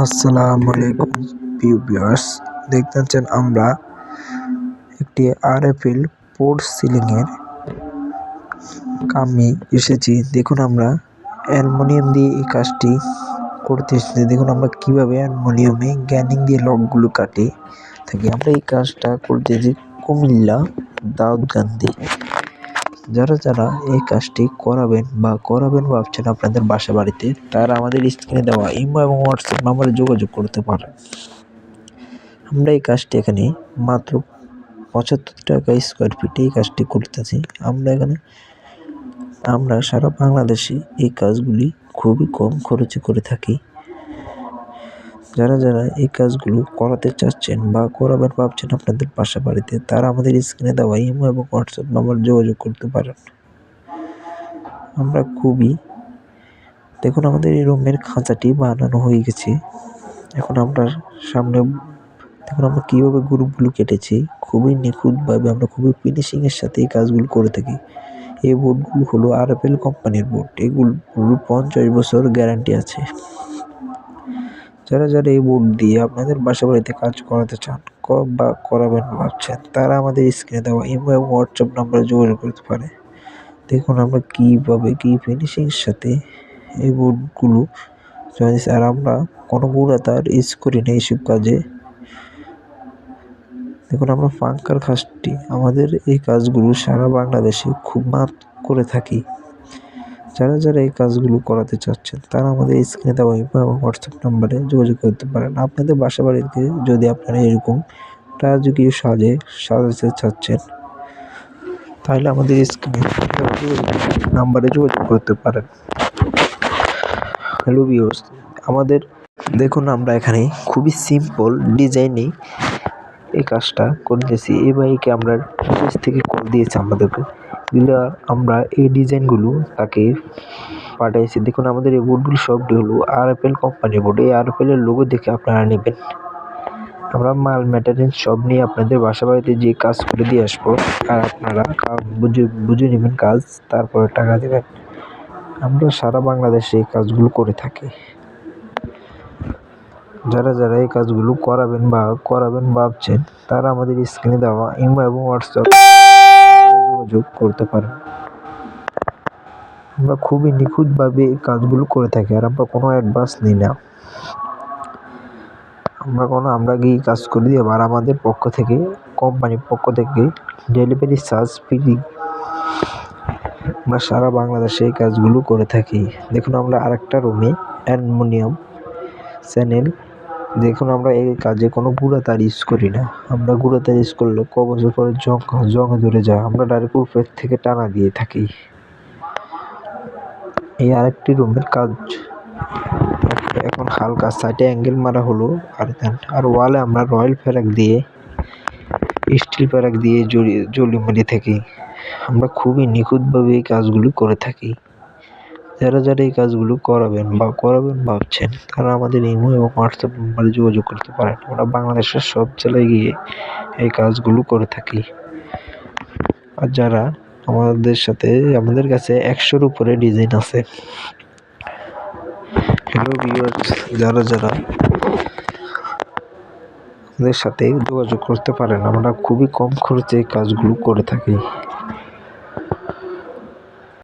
আসসালামু আলাইকুম প্রিয় ভিউয়ার্স, দেখতে পাচ্ছেন আমরা একটি আরএফএল পোর্ট সিলিং এর কামে এসেছি। দেখুন আমরা অ্যালুমিনিয়াম দিয়ে এই কাজটি করতে এসেছি। দেখুন আমরা কিভাবে অ্যালুমিনিয়ামে গ্যানিং দিয়ে লকগুলো কাটি থাকি। আমরা এই কাজটা করতে এসেছি কুমিল্লা দাউদকান্দি। যারা এই কাজটি করাবেন ভাবছেন আপনাদের বাসা বাড়িতে, তারা আমাদের স্ক্রিনে দেওয়া ইমো এবং হোয়াটসঅ্যাপ নম্বরে যোগাযোগ করতে পারেন। আমরা এই কাজটি এখানে মাত্র ৭৫ টাকা স্কোয়ার ফিটে এই কাজটি করতেছি। আমরা সারা বাংলাদেশে এই কাজগুলি খুবই কম খরচে করে থাকি। যারা এই কাজগুলো করাতে চাচ্ছেন বা করাবেন ভাবছেন আপনাদের বাসা বাড়িতে, তারা আমাদের স্ক্রিনে দেওয়া ইমো এবং হোয়াটসঅ্যাপ নম্বরে যোগাযোগ করতে পারেন। আমরা দেখুন আমাদের এই রুমের খাঁচাটি বানানো হয়ে গেছে। এখন আমরা সামনে দেখুন আমরা কীভাবে গ্রুপগুলো কেটেছি, খুবই নিখুঁতভাবে আমরা খুবই ফিনিশিংয়ের সাথে এই কাজগুলো করে থাকি। এই বোর্ডগুলো হলো আরএফএল কোম্পানির বোর্ড। এগুলো 50 বছর গ্যারান্টি আছে। যারা এই বোর্ড দিয়ে আপনাদের বাসা বাড়িতে কাজ করাতে চান বা করাবেন ভাবছেন, তারা আমাদের স্ক্রিনে দেওয়া ইমো এবং হোয়াটসঅ্যাপ নম্বরে যোগাযোগ করতে পারে। দেখুন আমরা কি ফিনিশিংয়ের সাথে এই বোর্ডগুলো আর আমরা কোনো গুঁড়া তার ইউজ করি না এইসব কাজে। দেখুন আমরা পাঙ্কার কাজটি, আমাদের এই কাজগুলো সারা বাংলাদেশে খুব করে থাকি। যারা এই কাজগুলো করাতে চাচ্ছেন, তারা আমাদের স্ক্রিনে দেওয়া ইমো এবং হোয়াটসঅ্যাপ নম্বরে যোগাযোগ করতে পারেন। আপনাদের বাসা বাড়িতে যদি আপনারা এরকম রাজকীয় সাজাতে চাচ্ছেন, তাহলে আমাদের স্ক্রিনে নাম্বারে যোগাযোগ করতে পারেন। হ্যালো ভিউয়ার্স, দেখুন আমরা এখানে খুবই সিম্পল ডিজাইনে এই কাজটা করতেছি। এই ভাইকে আমরা অফিস থেকে কল দিয়েছে আমাদেরকে, দিলে আমরা এই ডিজাইনগুলো তাকে পাঠিয়েছি। দেখুন আমাদের এই বোর্ডগুলো সবটি হলো আরএফএল কোম্পানির বোর্ড। এই আরএফএল এর লোগো দেখে আপনারা নেবেন। আমরা মাল ম্যাটেরিয়াল সব নিয়ে আপনাদের বাসা বাড়িতে যে কাজ করে দিয়ে আসবো, আর আপনারা বুঝে নেবেন কাজ, তারপরে টাকা দেবেন। আমরা সারা বাংলাদেশে এই কাজগুলো করে থাকি। যারা এই কাজগুলো করাবেন ভাবছেন, তারা আমাদের স্ক্রিনে দেওয়া ইমো এবং হোয়াটসঅ্যাপ যোগাযোগ করতে পারেন। আমরা খুবই নিখুঁতভাবে এই কাজগুলো করে থাকি, আর আমরা কোনো অ্যাডভান্স নিই না। আমরা গিয়ে কাজ করে দিই, আর আমাদের কোম্পানির পক্ষ থেকে ডেলিভারি চার্জ ফ্রি। আমরা সারা বাংলাদেশে এই কাজগুলো করে থাকি। দেখুন আমরা আরেকটা রুমে অ্যালুমিনিয়াম চ্যানেল, দেখুন আমরা এই কাজে কোনো গুঁড়া তার ইউজ করি না। আমরা গুঁড়া তার ইউজ করলে ক বছর পরে জং ধরে যায়, আমরা ডাইরেক্ট উপর থেকে টানা দিয়ে থাকি। এই আরেকটি রুমের কাজ এখন হালকা সাইডে অ্যাঙ্গেল মারা হলো, আর ওয়ালে আমরা রয়্যাল ফেরাক দিয়ে স্টিল ফেরাক দিয়ে জলি মেরে থাকি। আমরা খুবই নিখুঁতভাবে এই কাজগুলো করে থাকি। যারা এই কাজগুলো করাবেন ভাবছেন, তারা আমাদের ইমো এবং হোয়াটসঅ্যাপ নম্বরে যোগাযোগ করতে পারেন। আমরা বাংলাদেশের সব জেলায় গিয়ে এই কাজগুলো করে থাকি। আর আমাদের কাছে 100-র উপরে ডিজাইন আছে। হ্যালো ভিউয়ার্স, যারা আমাদের সাথে যোগাযোগ করতে পারেন। আমরা খুবই কম খরচে এই কাজগুলো করে থাকি।